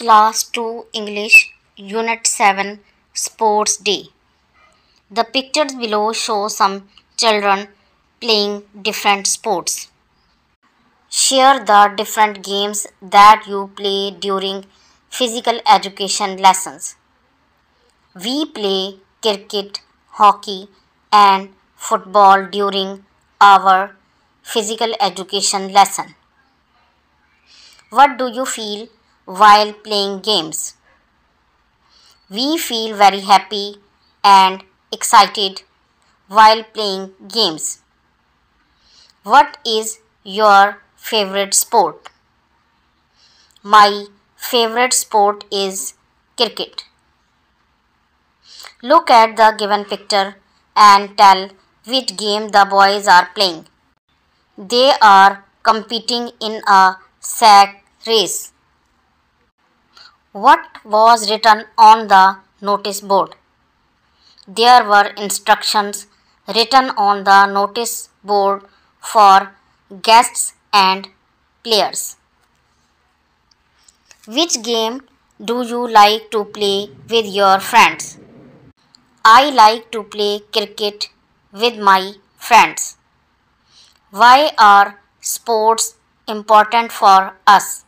Class 2 English Unit 7 Sports Day. The pictures below show some children playing different sports. Share the different games that you play during physical education lessons. We play cricket, hockey, and football during our physical education lesson. What do you feel while playing games? We feel very happy and excited while playing games. What is your favorite sport? My favorite sport is cricket. Look at the given picture and tell which game the boys are playing. They are competing in a sack race. What was written on the notice board? There were instructions written on the notice board for guests and players. Which game do you like to play with your friends? I like to play cricket with my friends. Why are sports important for us?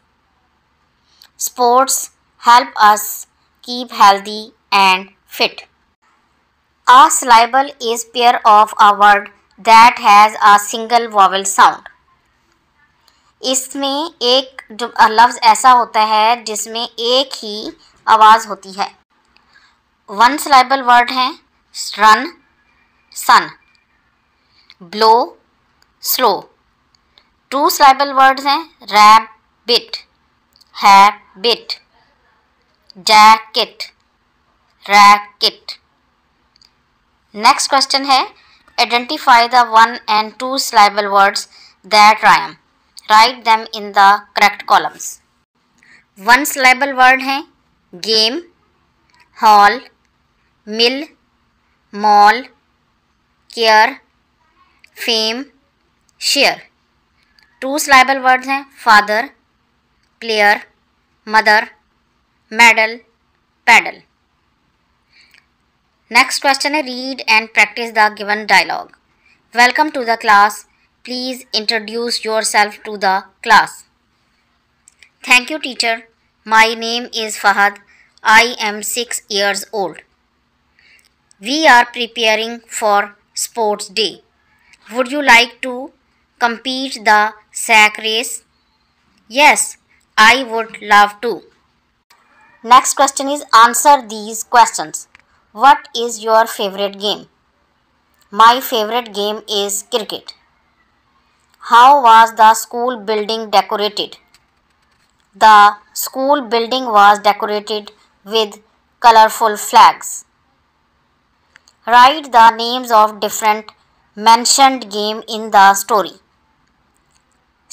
Sports help us keep healthy and fit. A syllable is pair of a word that has a single vowel sound. इसमें एक लफ्ज़ ऐसा होता है जिसमें एक ही आवाज़ होती है. वन सिलेबल वर्ड हैं run, sun, blow, slow. Two syllable words हैं rab, bit, habit, jacket, racket. Next question है identify the one and two syllable words that rhyme. Write them in the correct columns. One syllable word हैं game, hall, mill, mall, care, fame, share. Two syllable words हैं father, player, mother, medal, paddle. Next question है read and practise the given dialogue. Welcome to the class. Please introduce yourself to the class. Thank you, teacher. My name is Fahad. I am 6 years old. We are preparing for Sports Day. Would you like to compete the sack race? Yes, I would love to. Next question is answer these questions. What is your favorite game? My favorite game is cricket. How was the school building decorated? The school building was decorated with colorful flags. Write the names of different mentioned game in the story.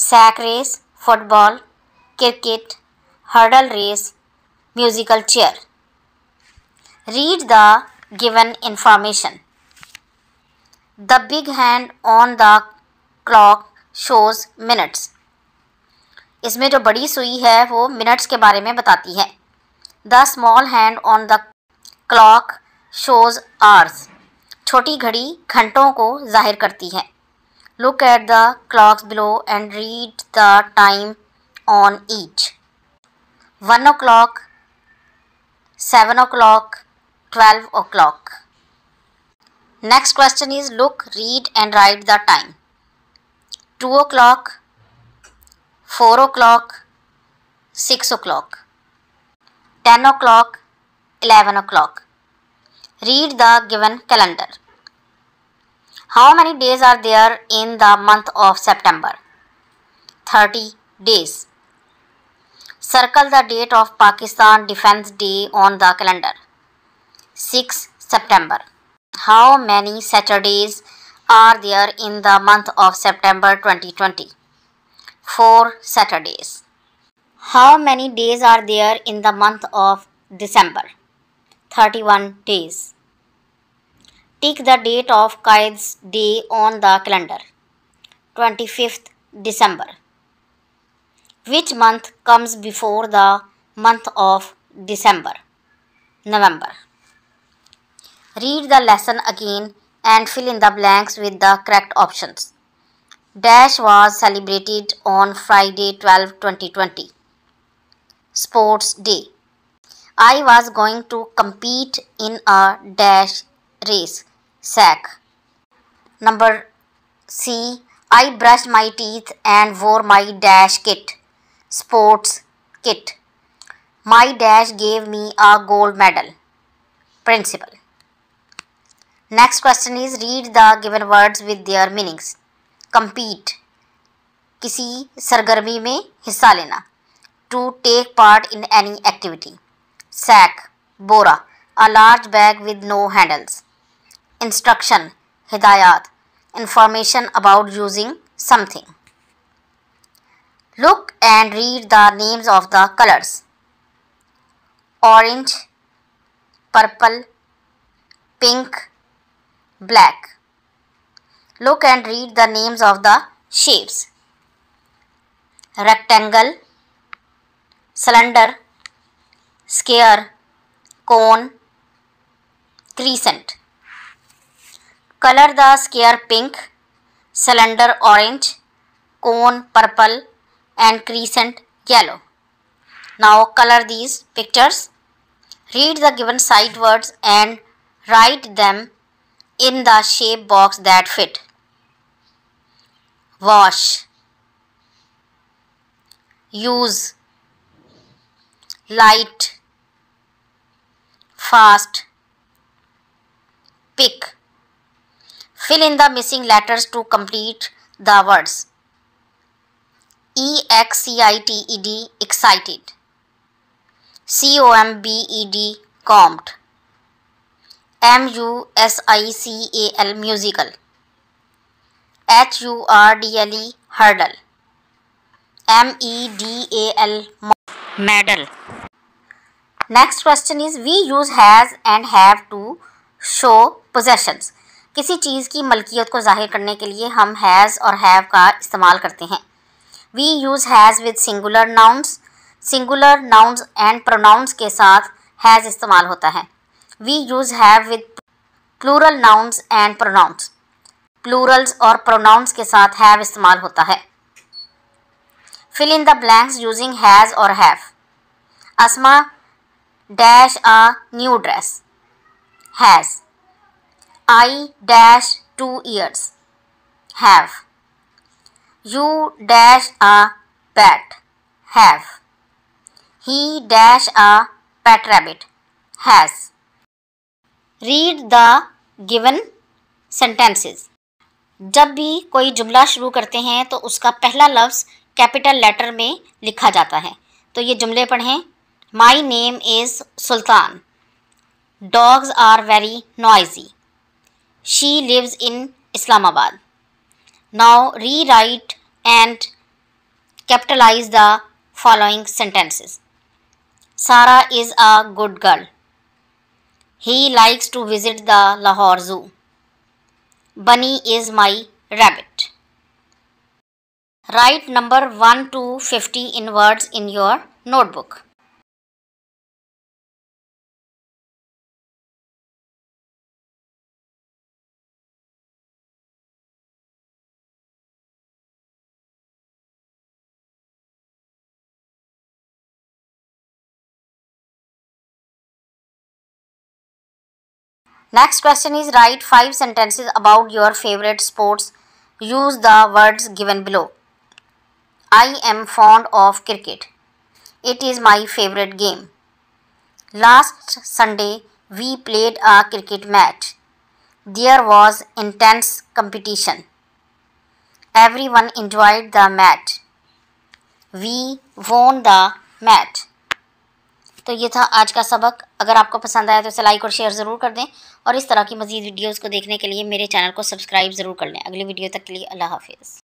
Sack race, football, cricket, hurdle race, musical chair. Read the given information. The big hand on the clock shows minutes. इसमें जो बड़ी सुई है वो minutes के बारे में बताती है. The small hand on the clock shows hours. छोटी घड़ी घंटों को जाहिर करती है. Look at the clocks below and read the time on each. 1 o'clock, 7 o'clock, 12 o'clock. Next question is look, read and write the time. 2 o'clock, 4 o'clock, 6 o'clock, 10 o'clock, 11 o'clock. Read the given calendar. How many days are there in the month of September? 30 days. Circle the date of Pakistan Defence Day on the calendar. 6 September. How many Saturdays are there in the month of September 2020? 4 Saturdays. How many days are there in the month of December? 31 days. Tick the date of Qaid's Day on the calendar. 25th December. Which month comes before the month of December, November. Read the lesson again and fill in the blanks with the correct options. Dash was celebrated on Friday 12, 2020. Sports Day. I was going to compete in a dash race. Sack. Number C. I brushed my teeth and wore my dash kit. Sports kit. My dash gave me a gold medal. Principal. Next question is read the given words with their meanings. Compete. किसी सरगर्मी में हिस्सा लेना. To take part in any activity. Sack. Bora. A large bag with no handles. Instruction. Hidayat. Information about using something. Look and read the names of the colors. Orange, purple, pink, black. Look and read the names of the shapes. Rectangle, cylinder, square, cone, crescent. Color the square pink, cylinder orange, cone purple and crescent yellow. Now color these pictures. Read the given sight words and write them in the shape box that fit. Wash, use, light, fast, pick. Fill in the missing letters to complete the words. EXCITED, excited. COMBED, combed. MUSICAL, musical. HURDLE, hurdle. MEDAL, medal. Next question is we use has and have to show possessions. किसी चीज़ की मलकियत को जाहिर करने के लिए हम has और have का इस्तेमाल करते हैं. We use has with singular nouns. Singular nouns and pronouns के साथ has इस्तेमाल होता है. We use have with plural nouns and pronouns. Plurals और pronouns के साथ have इस्तेमाल होता है. Fill in the blanks using has or have. Asma dash a new dress. Has. I dash 2 years. Have. You dash a pet. Have. He dash a pet rabbit. Has. Read the given sentences. जब भी कोई जुमला शुरू करते हैं तो उसका पहला लफ्ज़ कैपिटल लेटर में लिखा जाता है. तो ये जुमले पढ़ें. My name is Sultan. Dogs are very noisy. She lives in Islamabad. Now rewrite and capitalize the following sentences. Sarah is a good girl. He likes to visit the Lahore Zoo. Bunny is my rabbit. Write number 1 to 50 in words in your notebook. Next question is write 5 sentences about your favorite sports. Use the words given below. I am fond of cricket. It is my favorite game. Last Sunday we played a cricket match. There was intense competition. Everyone enjoyed the match. We won the match. तो ये था आज का सबक. अगर आपको पसंद आया तो इसे लाइक और शेयर ज़रूर कर दें और इस तरह की मज़ीद वीडियोज़ को देखने के लिए मेरे चैनल को सब्सक्राइब ज़रूर कर लें. अगली वीडियो तक के लिए अल्लाह हाफिज़.